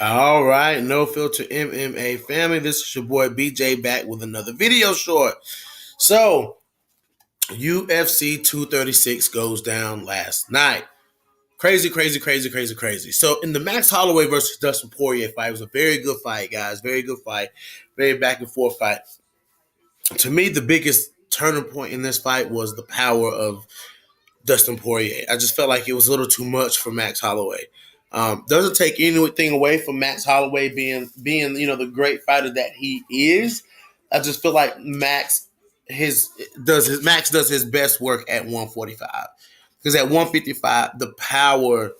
All right, no filter MMA family. This is your boy BJ back with another video short. So, UFC 236 goes down last night. Crazy, crazy, crazy, crazy, crazy. So, in the Max Holloway versus Dustin Poirier fight, it was a very good fight, guys. Very good fight. Very back and forth fight. To me, the biggest turning point in this fight was the power of Dustin Poirier. I just felt like it was a little too much for Max Holloway. Doesn't take anything away from Max Holloway being the great fighter that he is. I just feel like Max does his best work at 145 because at 155 the power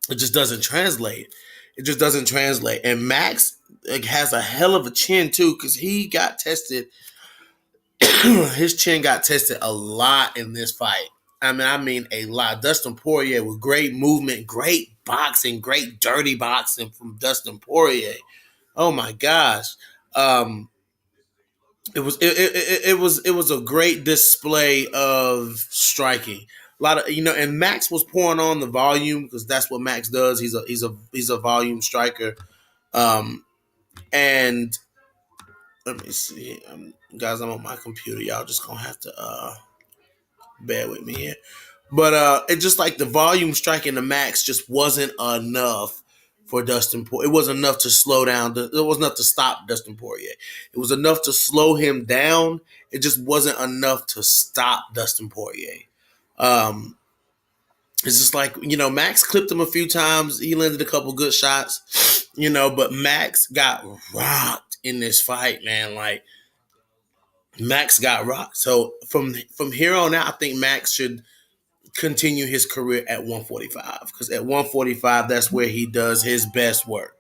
it just doesn't translate. It just doesn't translate. And Max has a hell of a chin too because he got tested his chin got tested a lot in this fight. I mean a lot. Dustin Poirier with great movement, great boxing, great dirty boxing from Dustin Poirier. Oh my gosh. Um, it was a great display of striking. A lot of and Max was pouring on the volume because that's what Max does. He's a volume striker. And let me see, guys. I'm on my computer. Y'all just gonna have to bear with me here. But it just like the volume striking the Max just wasn't enough for Dustin Poirier. It wasn't enough to slow down. It wasn't enough to stop Dustin Poirier. It was enough to slow him down. It just wasn't enough to stop Dustin Poirier. Um, it's just like Max clipped him a few times. He landed a couple good shots, but Max got rocked in this fight, man. Like Max got rocked. So from here on out, I think Max should continue his career at 145 because at 145 that's where he does his best work.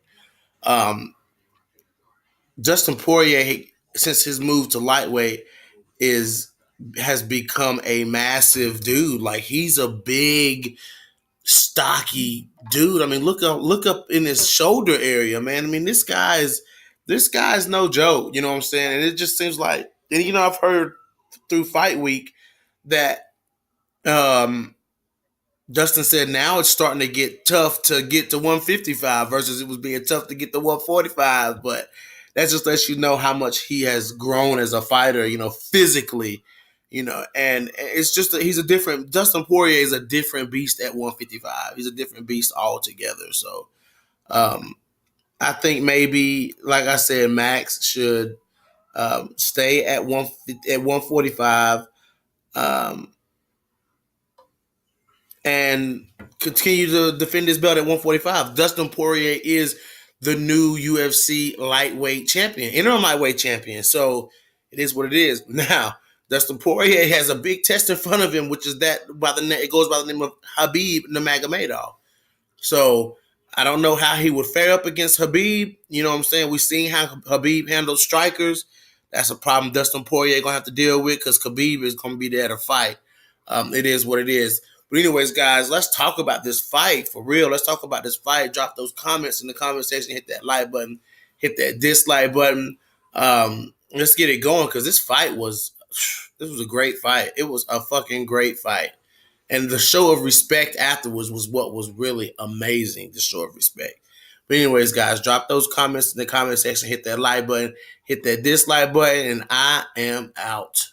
Um, Justin Poirier, since his move to lightweight, is has become a massive dude. Like he's a big, stocky dude. I mean, look up in his shoulder area, man. I mean, this guy's no joke. You know what I'm saying? And it just seems like, and I've heard through fight week that um Justin said now it's starting to get tough to get to 155 versus it was being tough to get to 145. But that just lets you know how much he has grown as a fighter, physically, and it's just he's a different Dustin Poirier is a different beast at 155. He's a different beast altogether. So um, I think maybe, like I said, Max should stay at 145. Um, and continue to defend his belt at 145. Dustin Poirier is the new UFC lightweight champion, interim lightweight champion. So it is what it is. Now, Dustin Poirier has a big test in front of him, which is that it goes by the name of Habib Nurmagomedov. So I don't know how he would fare up against Habib. You know what I'm saying? We've seen how Habib handles strikers. That's a problem Dustin Poirier gonna have to deal with because Habib is gonna be there to fight. It is what it is. But anyways, guys, let's talk about this fight for real. Let's talk about this fight. Drop those comments in the comment section. Hit that like button. Hit that dislike button. Let's get it going because this was a great fight. It was a fucking great fight. And the show of respect afterwards was what was really amazing. The show of respect. But anyways, guys, drop those comments in the comment section. Hit that like button. Hit that dislike button. And I am out.